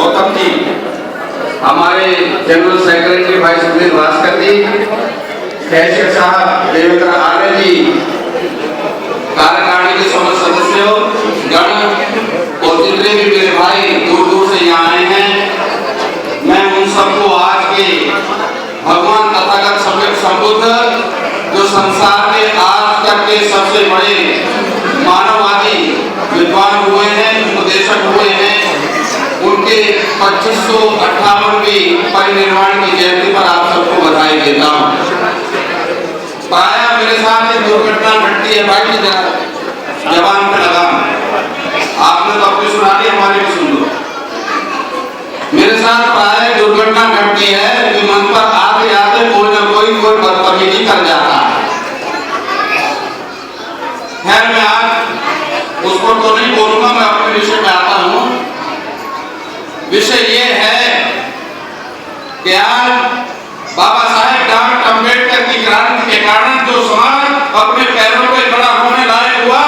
गौतम जी, हमारे general secretary भाई सुनील भास्कर जी, cashier साहब देवेंद्र आर्य जी, कार्यकारिणी के समस्त सदस्यों गण और जितने भी मेरे भाई दूर दूर से यहाँ आए हैं, मैं उन सबको आज के भगवान तथागत संबुद्ध जो संसार के आज तक के सबसे बड़े मानववादी विद्वान हुए हैं, उपदेशक हुए हैं, उनके 2558वीं परिनिर्वाण की जयंती पर आप सबको बधाई देता हूँ। प्रायः मेरे साथ एक दुर्घटना घटती है भाई जी, जरा जवान पे लगाम, आपने तो अपनी सुना ली, हमारी भी सुन लो। मेरे साथ प्रायः दुर्घटना घटती है कि मन पर आते आते कोई न कोई बदतमीजी कर जाता है। खैर मैं आज उस पर तो नहीं बोलूंगा, मैं अपने विषय में आता हूँ। विषय ये है कि आज बाबा साहेब डॉक्टर अम्बेडकर की क्रांति के कारण जो समाज अपने पैरों पर खड़ा होने लायक हुआ,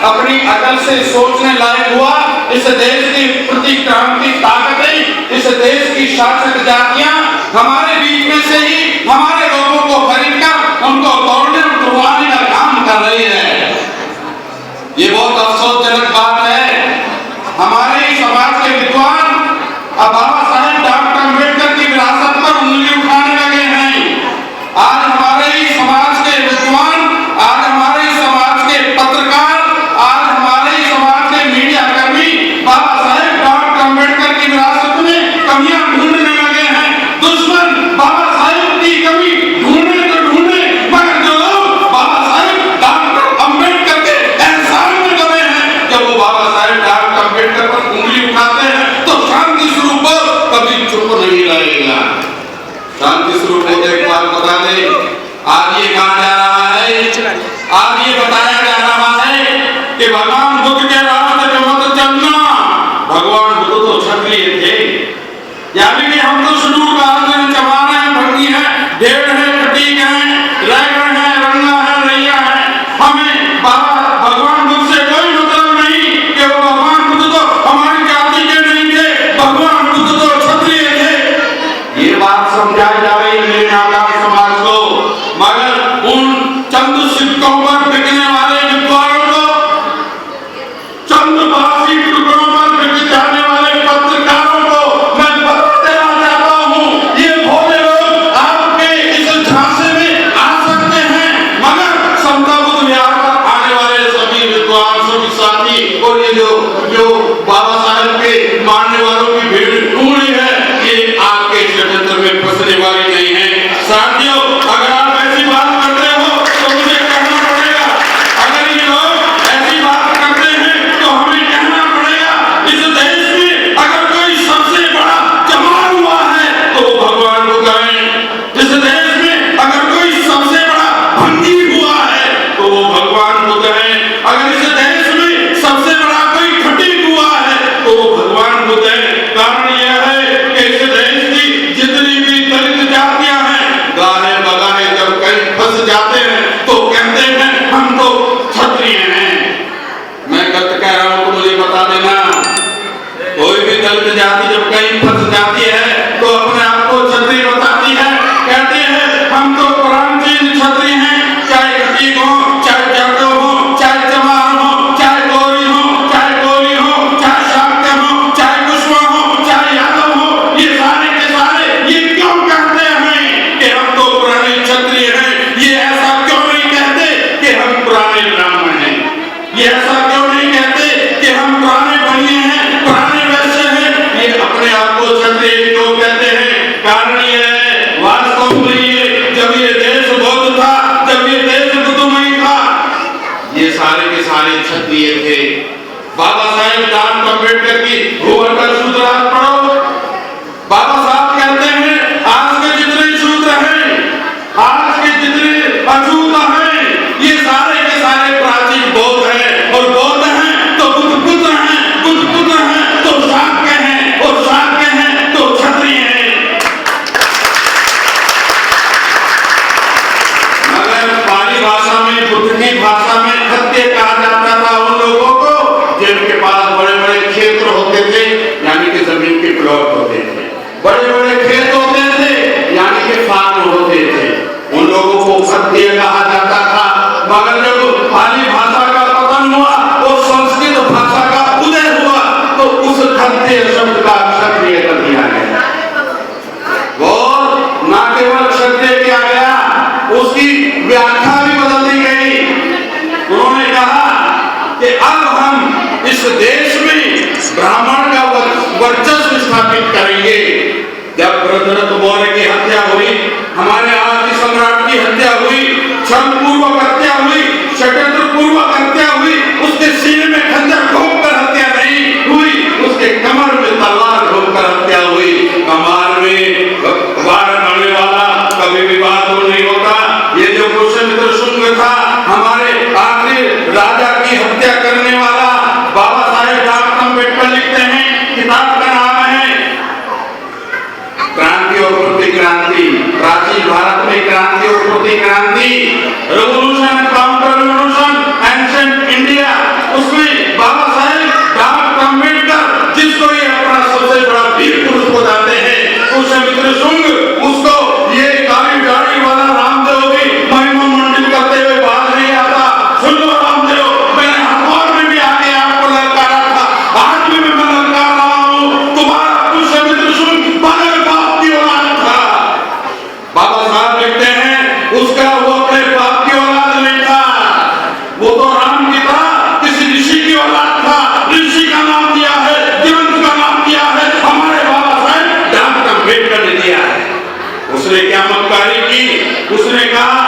अपनी अकल से सोचने लायक हुआ, इस देश की प्रति क्रांति ताकतें, इस देश की शासक जातियां हमारे बीच में से ही हमारे लोगों को खरीदकर उनको तोड़ने उठवाने का काम कर रही है। ये बहुत अफसोसजनक बात है। हमारे समाज के विद्वान अब बाबा साहेब डॉक्टर अम्बेडकर की विरासत पर उंगली उठाने लगे हैं। आज हमारे ही समाज के विद्वान, आज हमारे ही समाज के पत्रकार, आज हमारे ही समाज के मीडिया कर्मी बाबा साहेब डॉक्टर अम्बेडकर की विरासत में कमियां ढूंढने लगे हैं। दुश्मन बाबा साहेब की कमी ढूंढने तो ढूंढे, मगर जो लोग बाबा साहेब डॉक्टर अम्बेडकर के एहसान में दबे हैं, जब वो बाबा साहेब डॉक्टर अम्बेडकर पर उंगली उठाते हैं तो शांति स्वरूप कभी चुप नहीं रहेगा। शांति स्वरूप एक बात बता दे, आज ये कहा जा रहा है, आज ये बताया जा रहा है कि भगवान बुद्ध के रास्ते पे मत चलना। भगवान बुद्ध तो क्षत्रिय थे, यानी कि हम तो शुरू चमार है, भंगी है, ढेर है, कटीक है, रैगर है, रंगा है, रैया है। हमें भगवान बुद्ध से कोई मतलब नहीं कि वो भगवान बुद्ध तो हमारी जाति के नहीं थे, भगवान बुद्ध तो क्षत्रिय थे। ये बात समझाई जा रही है मेरे नादार समाज को, मगर उन चंद सिक्कों पर बिकने वाले विद्वानों को, चंद बासी टुकड़ों पर बिक जाने वाले पत्रकारों को मैं बता देना चाहता हूँ, ये भोले लोग आपके इस झांसे में आ सकते हैं, मगर समता बुद्ध विहार पर आने वाले सभी विद्वान, सभी साथी और ये जो बाबा साहेब के मानने वालों की भीड़ उमड़ी है, ये आपके षड्यंत्र में फंसने वाली नहीं है। साथियों, अगर आप ऐसी बात करते हो तो मुझे कहना पड़ेगा, अगर ये लोग ऐसी बात करते हैं तो हमें कहना पड़ेगा, इस देश में अगर कोई सबसे बड़ा जमाल हुआ है तो वो भगवान बुद्ध है। इस देश में अगर कोई सबसे बड़ा भंगी हुआ है तो वो भगवान बुद्ध है। अगर इस देश में सबसे बड़ा कोई खटीक हुआ है तो वो भगवान बुद्ध है। कारण यह है कि इस देश की जितनी भी दलित जातियां हैं, गाहे बगाहे जब कहीं फंस जाते हैं तो कहते हैं हम तो क्षत्रिय हैं। मैं गलत कह रहा हूं तो मुझे बता देना। कोई भी दलित जाति जब कहीं फंस जाती है तो अपने आप को क्षत्रिय बताती है, कहते हैं हम तो प्राचीन क्षत्रिय हैं, चाहे कटीक हो, चाहे जाटो हो, चाहे चमार हो, चाहे गौरी हो, चाहे कोली हो, चाहे शाक्य हो, चाहे कुशवा हो, चाहे यादव हो, ये सारे के सारे ये क्यों कहते हैं कि हम तो पुराने क्षत्रिय हैं? ये ऐसा क्यों नहीं कहते कि हम पुराने ब्राह्मण हैं? ये ऐसा क्यों नहीं कहते कि हम पुराने बनिए हैं, पुराने वैश्य हैं? ये अपने आप को क्षत्रिय क्यों कहते हैं? कारण ये है, वास्तव में ये जब ये देश बौद्ध था, जब ये देश बुद्धमय था, ये सारे के सारे क्षत्रिय थे। बाबा साहेब डॉक्टर अम्बेडकर की भूवर्कर सूत्रार्थ पढ़ो। बाबा साहब कहते हैं आज के जितने शूद्र हैं, आज के जितने अछूत हैं, ये सारे के सारे प्राचीन बौद्ध हैं, और बौद्ध हैं तो बुद्ध पुत्र हैं, बुद्ध पुत्र हैं तो शाक्य हैं, और शाक्य हैं तो क्षत्रिय हैं। मगर पाली भाषा में, बुद्ध की भाषा में क्षत्रिय कहा जाता था उन लोगों को जिनके पास बड़े बड़े क्षेत्र होते थे, इस देश में ब्राह्मण का वर्चस्व स्थापित करेंगे। जब भरतरथ मौर्य की हत्या हुई, हमारे आदि सम्राट की हत्या हुई, छल पूर्वक हत्या हुई, षड्यंत्र पूर्वक हत्या हुई, उसके सीने में खंजर घोंपकर हत्या नहीं हुई, उसके कमर में तलवार घोंपकर हत्या हुई। कमर में वार करने वाला कभी विवाद नहीं होता। ये जो पुष्यमित्र शुंग था, हमारे आखिरी राजा की हत्या करने वाला, बाबा साहेब डॉक्टर अम्बेडकर लिखते हैं, किताब का नाम है क्रांति और प्रतिक्रांति। प्राचीन भारत में क्रांति और प्रतिक्रांति, revolution, counter revolution, ancient India, उसमें बाबा साहेब डॉक्टर अम्बेडकर, जिसको ये अपना सबसे बड़ा वीर पुरुष बताते हैं, पुष्यमित्र शुंग, उसको ये काली दाढ़ी वाला रामदेव भी महिमा मंडित करते हुए बाहर नहीं आता। सुन लो रामदेव, मैंने अखबार में भी आगे आपको ललकारा था, आज भी मैं ललकार रहा हूँ, तुम्हारा पुष्यमित्र शुंग बगैर बाप की औलाद था। बाबा साहब लिखते हैं, उसका वो अपने बाप की औलाद नहीं था, वो तो राम की था, किसी ऋषि की औलाद था। ऋषि का नाम दिया है, ग्रंथ का नाम दिया है, हमारे बाबा साहेब डॉक्टर अम्बेडकर ने दिया है। उसने क्या मक्कारी की? उसने कहा,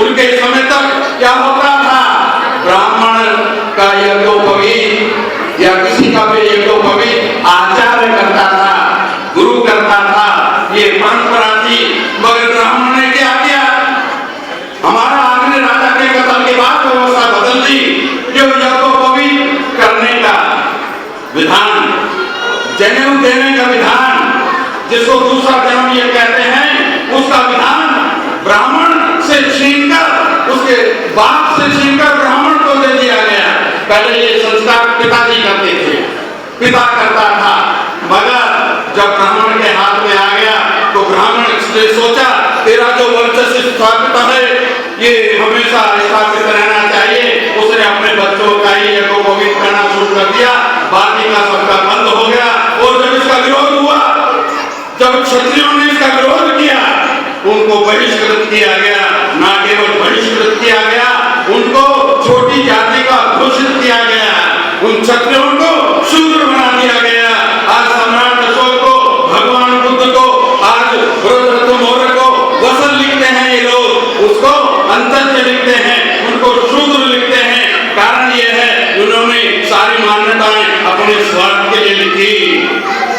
उनके समय तक क्या होता था, ब्राह्मण का यज्ञोपवीत या किसी का भी यज्ञोपवीत आचार्य करता था, गुरु करता था, ये परंपरा थी। मगर ब्राह्मण ने क्या किया? हमारा आखिरी राजा के कत्ल के बाद व्यवस्था बदल दी। जो यज्ञोपवीत करने का विधान, जनेऊ देने का विधान, जिसको दूसरा जन्म ये कहते हैं, उसका विधान ब्राह्मण से छीनकर, उसके बाप से छीनकर ब्राह्मण को दे दिया गया। पहले ये संस्कार पिताजी करते थे, पिता करता था, मगर जब ब्राह्मण के हाथ में आ गया तो ब्राह्मण ने सोचा, तेरा जो वर्चस्व स्थापित है ये हमेशा स्थापित रहना चाहिए। उसने अपने बच्चों का ही यज्ञोपवीत करना शुरू कर दिया, बाकी का सबका बंद हो गया। और जब इसका विरोध हुआ, जब क्षत्रियों ने इसका विरोध किया, उनको बहिष्कृत किया गया। ना केवल बहिष्कृत किया गया, उनको छोटी जाति का घोषित किया गया, उन क्षत्रियों को शूद्र बना दिया गया। आज सम्राट अशोक को, भगवान बुद्ध को, आज भरतरथ मौर्य को वसन लिखते हैं ये लोग, उसको अंतर्य लिखते हैं, उनको शूद्र लिखते हैं। कारण ये है, उन्होंने सारी मान्यताएं अपने स्वार्थ के लिए लिखी।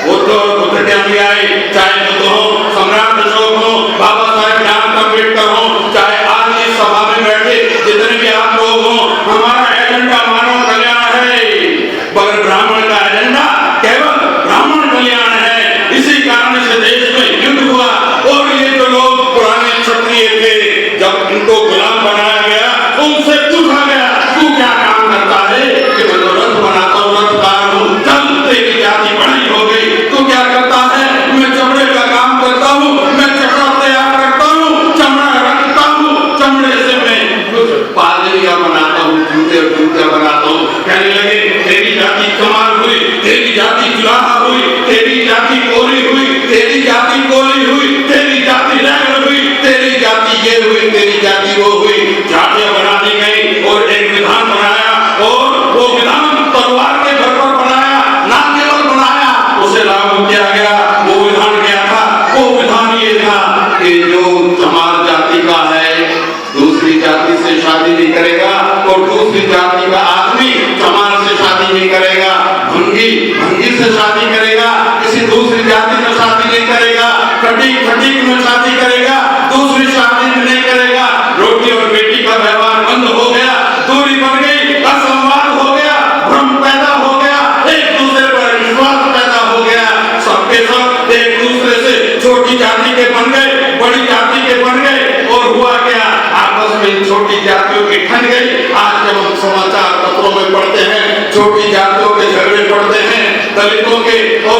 बुद्ध और बुद्ध के अनुयायी, चाहे बुद्ध हो, सम्राट अशोक हो, बाबा साहेब डॉक्टर अम्बेडकर हो, चाहे आज इस सभा में बैठे जितने भी आप लोग हो, हमारा एजेंडा मानव कल्याण है, मगर ब्राह्मण का एजेंडा केवल ब्राह्मण कल्याण है। इसी कारण से देश में युद्ध हुआ। और ये जो लोग पुराने क्षत्रिय थे, जब इनको गुलाम बनाया गया, उनसे पूछा गया, तू क्या काम करता है? कि मैं तो रथ बनाता हूँ, रथकार हूँ। चल, तेरी जाति बड़ी हो गई, तू क्या करता है? मैं चमड़े का काम करता हूँ, मैं चमड़ा तैयार करता हूँ, चमड़ा रखता हूँ, चमड़े से मैं कुछ पादरियां बनाता हूँ, जूते बनाता हूँ। कहने लगे, तेरी जाति कमाल हुई, तेरी जाति जुलाहा हुई, तेरी जाति कोरी हुई, तेरी जाति कोली हुई, तेरी जाति लैंगर हुई, तेरी जाति ये हुई, तेरी जाति वो हुई। जातियां बना दी गई और एक विधान बनाया, और वो विधान तलवार के घर पर बनाया, ना केवल बनाया, उसे लागू किया गया। वो विधान क्या था? वो विधान ये था कि जो चमार जाति का है, दूसरी जाति से शादी नहीं करेगा, और दूसरी जाति का आदमी चमार से शादी नहीं करेगा, भंगी से शादी करेगा, किसी दूसरी जाति में शादी नहीं करेगा, खटीक में शादी करेगा, दूसरी शादी में नहीं करेगा। रोटी और बेटी का व्यवहार बंद हो गया, दूरी बढ़ गई, असंवाद हो गया, भ्रम पैदा हो गया, एक दूसरे पर विश्वास पैदा हो गया। सबके सब एक दूसरे से छोटी जाति के बन गए, बड़ी जाति के बन गए, और हुआ क्या? आपस में छोटी जातियों की ठन गई। आज जब हम समाचार पत्रों में पढ़ते हैं, छोटी जातियों के झगड़े पड़ते हैं, दलितों के और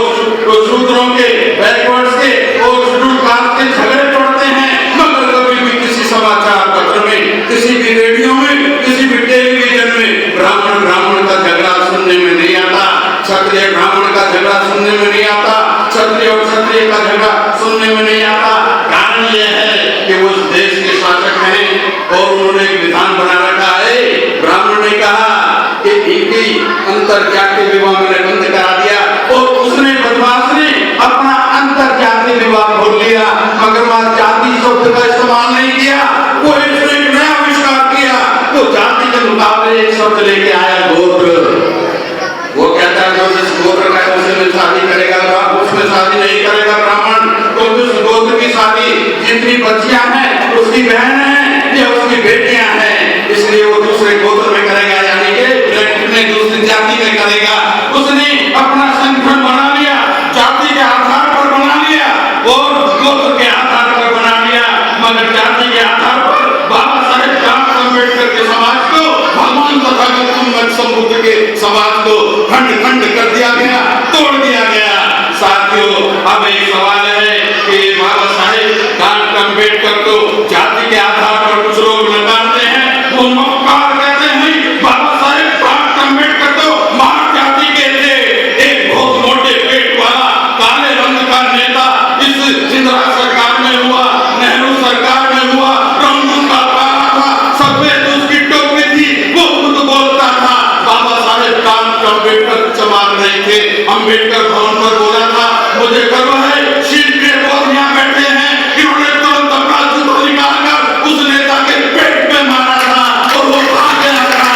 शूद्रों के, बैकवर्ड्स के और शेड्यूल कास्ट के झगड़े पड़ते हैं, मगर कभी भी किसी समाचार पत्र में, किसी भी रेडियो में, किसी भी टेलीविजन में ब्राह्मण का झगड़ा सुनने में नहीं आता, क्षत्रिय ब्राह्मण का झगड़ा सुनने में नहीं आता, क्षत्रिय और क्षत्रिय का झगड़ा सुनने में नहीं आता। कारण यह है कि वो उस देश के शासक हैं और उन्होंने एक विधान बना रखा है। ब्राह्मण ने कहा कि इनकी अंतर जातीय विवाह मैंने बंद करा दिया। और उसने बदमाश ने अपना अंतर जातीय विवाह खोल लिया, मगर वह जाति शब्द का इस्तेमाल नहीं किया। वो इसने एक नया आविष्कार किया, वो जाति के मुकाबले एक शब्द लेके आया, गोत्र। वो कहता है जो जिस गोत्र का है उसी में शादी करेगा, उसमें शादी नहीं करेगा ब्राह्मण। तो जिस गोत्र की शादी जितनी बच्चियां हैं उसकी बहन है या उसकी बेटियां हैं, इसलिए वो दूसरे गोत्र में करेगा, यानी कि दूसरी जाति में करेगा। उसने अपना संगठन बना लिया, जाति के आधार पर बना लिया और गोत्र के आधार पर बना लिया, मगर जाति के आधार पर बाबा साहेब डॉक्टर अम्बेडकर के समाज को, भगवान तथागत बुद्ध के समाज को खंड खंड कर दिया गया, तोड़ दिया गया। साथियों, अब एक सवाल है कि बाबा साहेब डॉक्टर अम्बेडकर को जाति के आधार पर कुछ लोग नकारते हैं, वो मक्कार कहते हैं। बाबा साहेब डॉक्टर अम्बेडकर तो महान जाति के थे, एक बहुत मोटे पेट वाला काले रंग का नेता इस इंदिरा सरकार में हुआ, नेहरू सरकार में हुआ, रंगून का पारा था, सफेद उसकी टोपी थी, वो खुद बोलता था। बाबा साहेब डॉक्टर अम्बेडकर चमार नहीं थे। अम्बेडकर भवन पर बोला था, मुझे गर्व है शीट पे वो यहाँ बैठे हैं, इन्होंने तुरंत अपना जूता निकालकर उस नेता के पेट में मारा था और वो भाग गया था।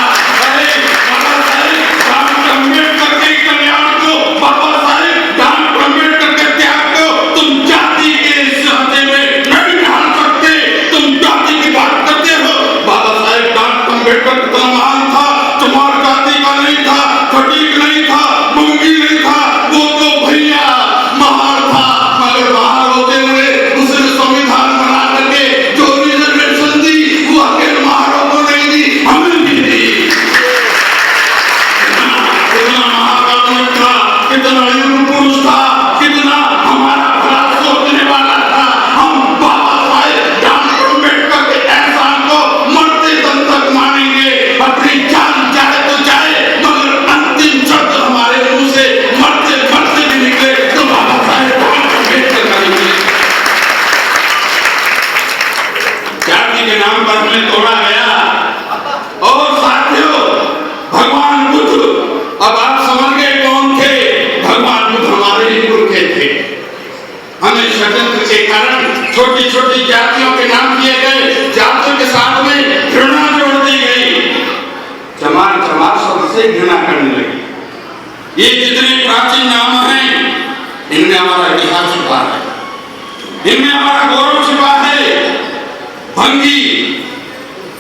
अरे बाबा साहेब डॉक्टर अम्बेडकर के कल्याण को, बाबा साहेब डॉक्टर अम्बेडकर के त्याग को तुम जाति के सहते में नहीं ढाल सकते। तुम जाति की बात करते हो, बाबा साहेब डॉक्टर अम्बेडकर कितना महान था, तुम्हारी जाति का नहीं था, फटीक नहीं था, मुंगी नहीं था, वो तो भैया महान था। मगर बाहर होते हुए उसने संविधान बना करके जो रिजर्वेशन दी वो अकेले महारों को नहीं दी, हमें भी दी। कितना महाकारुणिक था, कितना युग पुरुष था, कितना हमारा भला सोचने वाला था। हम बाबा साहेब डॉक्टर अम्बेडकर के एहसान को मरते दम तक मानेंगे, अपनी जान जाए तो जाए, मगर अंतिम शब्द हमारे मुंह से मरते मरते भी निकले तो बाबा साहेब डॉक्टर अम्बेडकर का निकले। जाति के नाम पर हमें तोड़ा गया। और साथियों, भगवान बुद्ध, अब आप समझ गए कौन थे। भगवान बुद्ध हमारे ही पुरखे थे। हमें षड्यंत्र के कारण छोटी छोटी जातियों के नाम दिए गए, जातियों के साथ में घृणा जोड़ दी गई। चमार चमार शब्द से घृणा करने लगी। ये जितने प्राचीन नाम हैं, इनमें हमारा इतिहास छिपा है, इनमें हमारा गौरव छिपा है। भंगी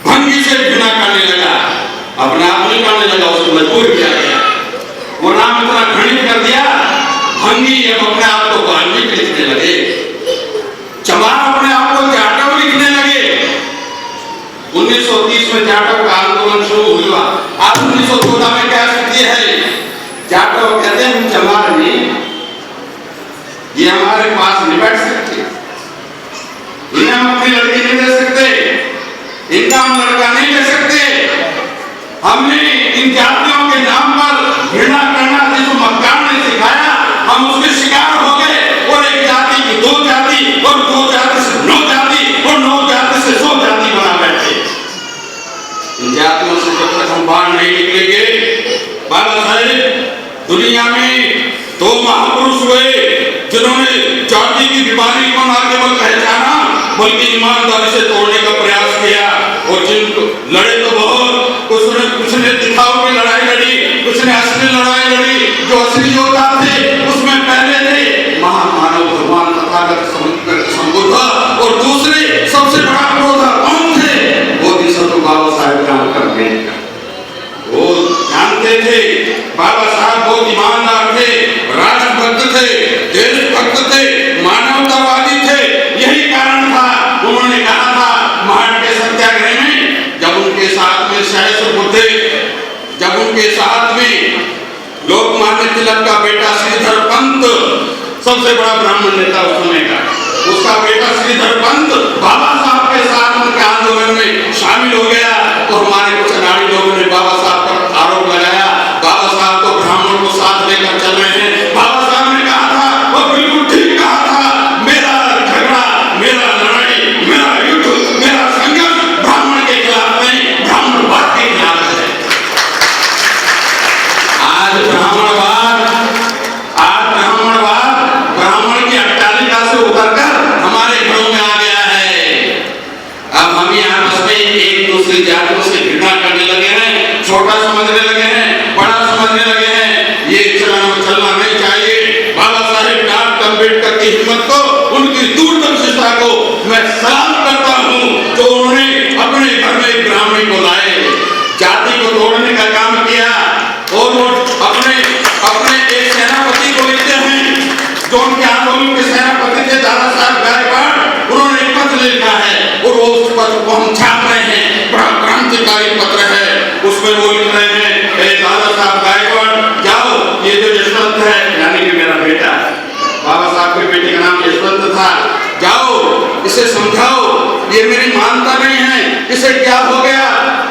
भंगी से घृणा करने लगा, अपने आप नहीं करने लगा, उसको मजबूर किया गया। वो नाम इतना घृणित कर दिया, भंगी अब अपने आप को वाल्मीकि लिखने लगे, चमार अपने आप को जाटव लिखने लगे। 1930 में जाटव का आंदोलन शुरू हुआ। आज 1914 में क्या स्थिति है? जाटव कहते हैं हम चमार नहीं, ये हमारे पास नहीं बैठ सकते, इन्हें हम अपनी लड़की नहीं दे सकते, इनका हम लड़का नहीं ले सकते। हमने इन जातियों के नाम पर घृणा करना जिसको मक्कार ने सिखाया, हम उसके शिकार हो गए और एक जाति की दो जाति और दो जाति से 9 जाति और 9 जाति से 100 जाति बना बैठे। इन जातियों से जब तक हम बाहर नहीं निकलेंगे, बाबा साहेब दुनिया में 2 महापुरुष हुए जिन्होंने जाति की बीमारी को न केवल पहचाना बल्कि ईमानदारी से तोड़ने का प्रयास किया। और जिनको लड़े तो बहुत, कुछ ने दिखाओ की लड़ाई लड़ी, कुछ ने असली लड़ाई लड़ी। जो असली योद्धा थे उसमें पहले थे महामानव भगवान तथागत बुद्ध, और दूसरे सबसे बड़ा योद्धा कौन थे? बोधिसत्व बाबा साहेब डॉक्टर अम्बेडकर। वो जानते थे बाबा साहब बहुत ईमानदार थे, राष्ट्रभक्त थे, देशभक्त थे, मानवतावादी थे। यही कारण था उन्होंने कहा था महान के सत्याग्रह में, जब उनके साथ में सहस्त्र बुद्धे, जब उनके साथ में लोकमान्य तिलक का बेटा श्रीधर पंत, सबसे बड़ा ब्राह्मण नेता उस समय का, उसका बेटा श्रीधर पंत बाबा साहब के साथ उनके आंदोलन में शामिल हो गया। तो हमारे कुछ अनाड़ी लोगों ने बाबा साहब पर आरोप लगाया, बाबा साहब तो ब्राह्मण को साथ लेकर चल रहे हैं। बाबा साहब ने कहा था, वो बिल्कुल ठीक कहा था, मेरा झगड़ा, मेरा लड़ाई, मेरा युद्ध, मेरा संघर्ष ब्राह्मण के खिलाफ नहीं, ब्राह्मणवाद के खिलाफ है। जो उनके आंदोलन के सेनापति थे दादा साहब गायकवाड़, उन्होंने एक पत्र लिखा है और वो उस पत्र को हम छाप रहे हैं। बड़ा क्रांतिकारी पत्र है। उसमें वो लिख रहे हैं, दादा साहब गायकवाड़ जाओ, ये जो यशवंत है, यानी कि मेरा बेटा, बाबा साहब के बेटे का नाम यशवंत था, जाओ इसे समझाओ, ये मेरी मानता नहीं है, इसे क्या हो गया,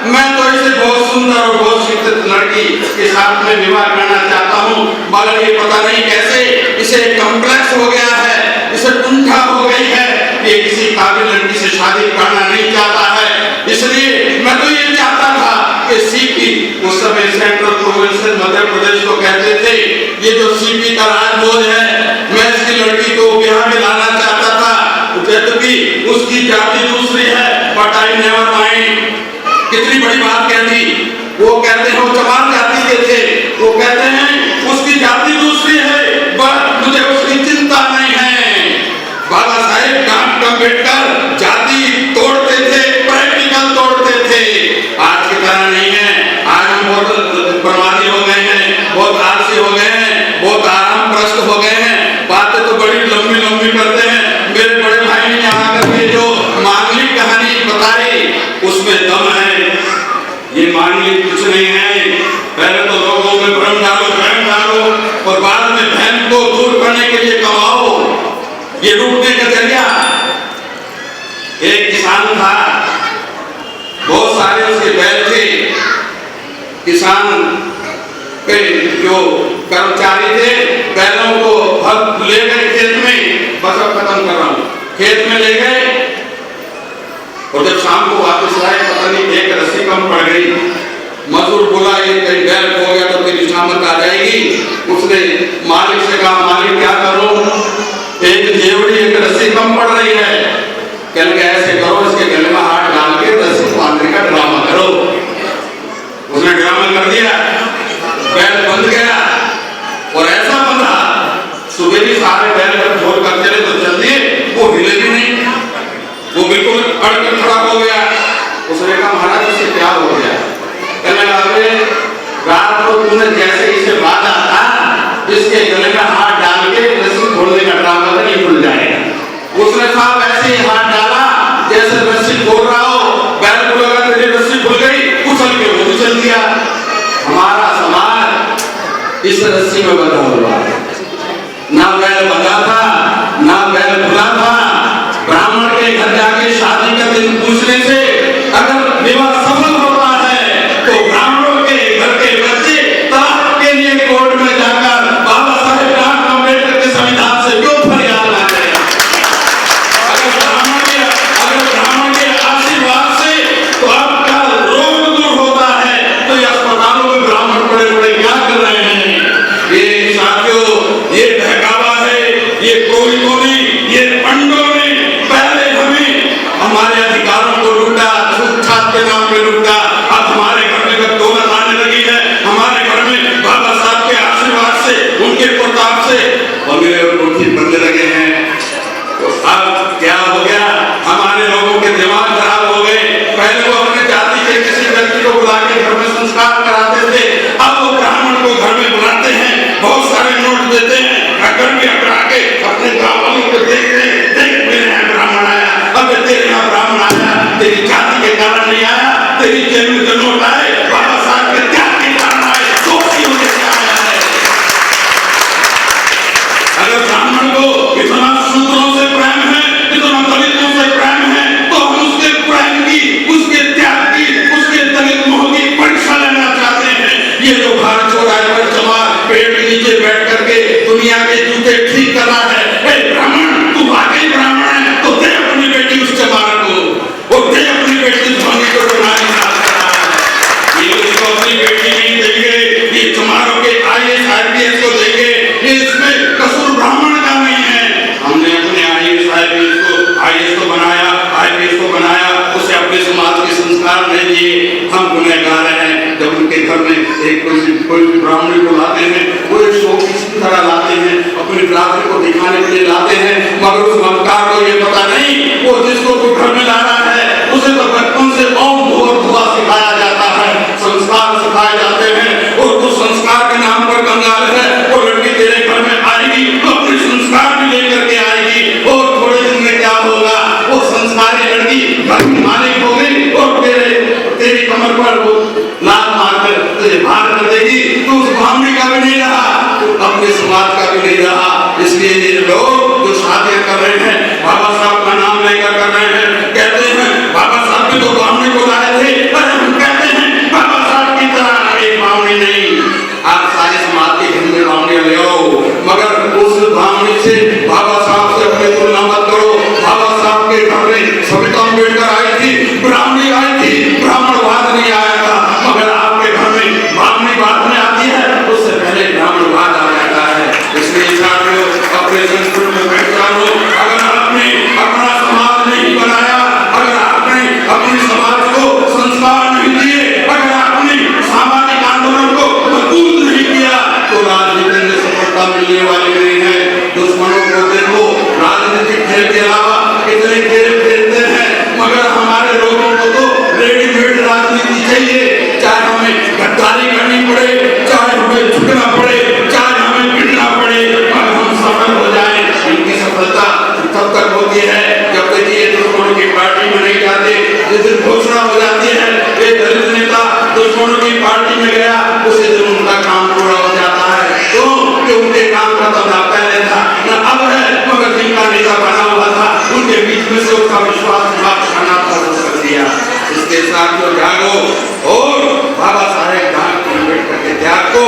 मैं तो इसे बहुत सुंदर और बहुत शिक्षित लड़की के साथ में विवाह करना चाहता हूँ, मगर ये पता नहीं कैसे इसे कॉम्प्लेक्स हो गया है, इसे कुंठा हो गई है, ये किसी काबिल लड़की से शादी करना नहीं चाहता है। इसलिए मैं तो ये चाहता था कि सीपी, उस समय सेंट्रल प्रोविंशियल मध्य प्रदेश को कहते थे, ये जो सीपी का राजभोज है, मैं इसकी लड़की को ब्याह में लाना चाहता था, यद्यपि उसकी जाति दूसरी है, बट आई नेवर माइंड। कितनी बड़ी बात कह दी। वो कहते हैं वो चमार जाति के थे, वो कहते हैं उसकी जाति दूसरी है, बट मुझे उसकी चिंता नहीं है। बाबा साहेब डॉक्टर अम्बेडकर जाति तोड़ते थे, प्रैक्टिकल तोड़ते थे, आज की तरह नहीं है। आज हम बहुत प्रमादी हो गए हैं, बहुत आलसी हो गए हैं, बहुत आराम प्रस्त हो गए हैं, बातें तो बड़ी लंबी लंबी करते हैं। मेरे बड़े भाई ने यहाँ करके जो मांगलिक कहानी बताई, उसमें दम है। ये मांगलिक कुछ नहीं है। पहले तो लोगों में भ्रम डालो और बाद में भ्रम को दूर करने के लिए कमाओ। ये रूठने का जरिया। एक किसान था, बहुत सारे उसके बैल थे। किसान के जो कर्मचारी थे, बैलों को ले गए खेत में, बस अब खत्म कर रहा हूं, खेत में ले गए और जब शाम को वापस आए, पता नहीं एक रस्सी कम पड़ गई। मजदूर बोला ये कहीं बैल खो गया तो तेरी शामत आ जाएगी। उसने मालिक से कहा, मालिक क्या करूं, एक जेवड़ी एक रस्सी कम पड़ रही है। कहने लगे ऐसे करो, इसके गले में हाथ डाल के रस्सी बांधने का ड्रामा करो। उसने ड्रामा कर दिया, बैल बंध गया और ऐसा बंधा, सुबह भी सारे बैल जब छोड़ कर चले तो चल दिए, वो हिले भी नहीं, वो बिल्कुल अड़कर खड़ा हो गया। उसने कहा महाराज इसे क्या हो गया? कहने लगा रात को तूने जैसे इसे बांधा था, इसके गले में हाथ डाल के रस्सी खोलने का ड्रामा था, नहीं खुल जाएगा। उसने साहब ऐसे ही हाथ डाला जैसे रस्सी खोल रहा हो, बैल को लगा तेरी रस्सी खुल गई, उछल के वो उछल दिया। हमारा समाज इस रस्सी में बंधा हुआ, ना बैल बंधा था, ना बैल खुला था। ब्राह्मण के घर जाके शादी का दिन पूछने से अगर विवाह सफल होता है तो ब्राह्मणों के घर के बच्चे तलाक के लिए कोर्ट में जाकर बाबा साहेब डॉक्टर अम्बेडकर के संविधान से क्यों फरियाद लाते हैं? अगर ब्राह्मण के आशीर्वाद से तो आपका रोग दूर होता है, तो ये अस्पतालों में ब्राह्मण बड़े बड़े क्या कर रहे हैं? ये साथियों, ये बहकावा है, ये कोई ये पंडों ने पहले हमारे अधिकारों को लूटा, छूट-छाट के नाम पे लूटा। अब हमारे घर में दौलत आने लगी है, हमारे घर में बाबा साहब के आशीर्वाद से, उनके प्रताप से हमें रोटी बनने लगे हैं। तो अब क्या हो गया? हमारे लोगों के दिमाग खराब हो गए। पहले वो अपने जाति के किसी व्यक्ति को बुला के घर में संस्कार कराते थे, अब वो ब्राह्मण को घर में बुलाते हैं, बहुत सारे नोट देते हैं, घर में अकड़ा के अपने गाँव वालों को देखते हैं, देख मेरे यहाँ ब्राह्मण आया, अब तेरे यहाँ ब्राह्मण आया, तेरी जाति के कारण नहीं आया, तेरी जेब में जो नोट आए बाबा साहब के त्याग के कारण आए, तो वजह से आया है। अगर ब्राह्मण को इतना शूद्रों से प्रेम है, इतना दलितों से प्रेम है, तो हम उसके प्रेम की, उसके त्याग की, उसके दलित मोह की परीक्षा लेना चाहते हैं। ये जो भारत छोड़ा है, चमार पेड़ के नीचे बैठ करके दुनिया के जूते ठीक कर रहा है, ब्राह्मण तू वाकई ब्राह्मण है तो दे अपनी बेटी उस चमार को, और दे अपनी बेटी स्वामी को बनाने का है। ये उसको अपनी बेटी नहीं देंगे, ये चमारों के IAS IPS को देंगे, ये इसमें कसूर ब्राह्मण का नहीं है। हमने अपने IAS को बनाया, IPS को बनाया, उसे अपने समाज के संस्कार नहीं दिए, हम गुनहगार हैं। जब उनके घर में एक कोई ब्राह्मण को लाते हैं, वो एक शोपीस की तरह लाते हैं, अपनी बिरादरी को दिखाने के लिए लाते हैं, मगर उस मक्कार को ये पता नहीं, वो जिसको कोई घर में ला रहा है उसे तो बचपन से ओम भूर्भुवः सिखाया जाता है, संस्कार सिखाए जाते हैं, और उस संस्कार के नाम पर कंगाल है, वो लड़की तेरे घर में आएगी तो अपने संस्कार रहा। इसलिए ये लोग जो शादियां कर रहे हैं बाबा साहब का नाम लेकर कर रहे हैं, कहते हैं बाबा साहब भी तो बावनी को लाए थे, पर हम कहते हैं बाबा साहब की तरह एक बावनी नहीं। आप सारे समाज के घर में बावनी ले आओ, मगर उस बावनी से बाबा साहब से अपनी तुलना मत करो। बाबा साहब के घर में सविता अम्बेडकर आई थी, ब्राह्मणी आई थी, ब्राह्मणवाद नहीं आया था। मगर आपके घर में बावनी बाद में आती है, उससे पहले ब्राह्मणवाद आ जाता है। इसलिए साथियों, अपने संस्कृति में पहचान लो। अगर आपने अपना समाज नहीं बनाया, अगर आपने अपने समाज को संस्कार नहीं दिए, अगर आपने सामाजिक आंदोलन को मजबूत नहीं किया, तो राजनीति में सफलता मिलने वाली नहीं है। दुश्मनों को देखो, राजनीतिक खेल के अलावा कितने खेल खेलते हैं, मगर हमारे लोगों को तो रेडीमेड राजनीति चाहिए। चाहे हमें गद्दारी करनी पड़े, चाहे हमें झुकना पड़े, चाहे हमें पिटना पड़े, मगर हम सफल हो जाए। इनकी सफलता तब तक होती है जब तक ये दुश्मनों की पार्टी में नहीं जाते। जिस दिन घोषणा हो जाती है ये दलित नेता दुश्मनों की पार्टी में गया, उसी दिन उनका काम पूरा हो जाता है। तो उनके काम का तो ना पहले था ना अब है, मगर जिनका नेता बना हुआ था उनके बीच में से उसका विश्वास खाना कर दिया। इसके साथ जो जागो और बाबा साहेब अम्बेडकर के त्याग को,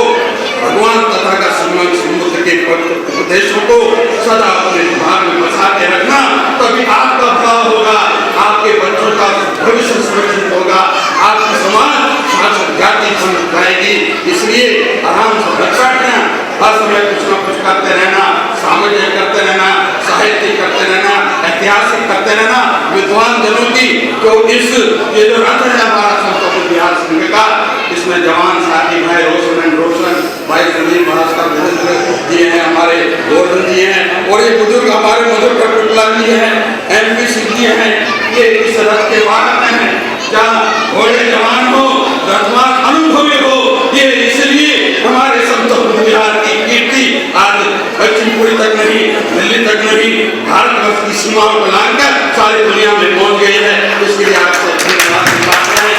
भगवान तथा का समुद्र के उपदेशों को सदा अपने दिमाग में बसा के रखना, तभी आपका भला होगा, आपके बच्चों का भविष्य सुरक्षित होगा, आपकी समाज शासक जाति बन जाएगी। इसलिए आराम से बैठना, हर समय कुछ न कुछ करते रहना, सामाजिक करते रहना, साहित्य करते रहना, ऐतिहासिक करते रहना। विद्वान जनों की जो ये जो रथ है हमारा संस्कृत बिहार संघ का, इसमें जवान साथी भाई रोशन भाई समीर भास्कर जी हैं, हमारे गोवर्धन जी हैं, और ये बुजुर्ग हमारे मधुकर कुटला जी हैं, MP सिंह जी हैं, ये इस रथ के वाहक हैं। जहाँ घोड़े जवान हो, रथवान अनुभवी हो, ये इसलिए हमारे संस्कृत बिहार की कीर्ति आज पश्चिमपुरी तक नहीं, दिल्ली तक नहीं, भारतवर्ष की सीमाओं को लांघकर सारी दुनिया में पहुंच गई है। इसके लिए आपको धन्यवाद दिखाते हैं।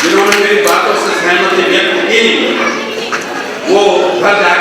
जिन्होंने मेरी बातों से सहमति व्यक्त की, वो घर जाकर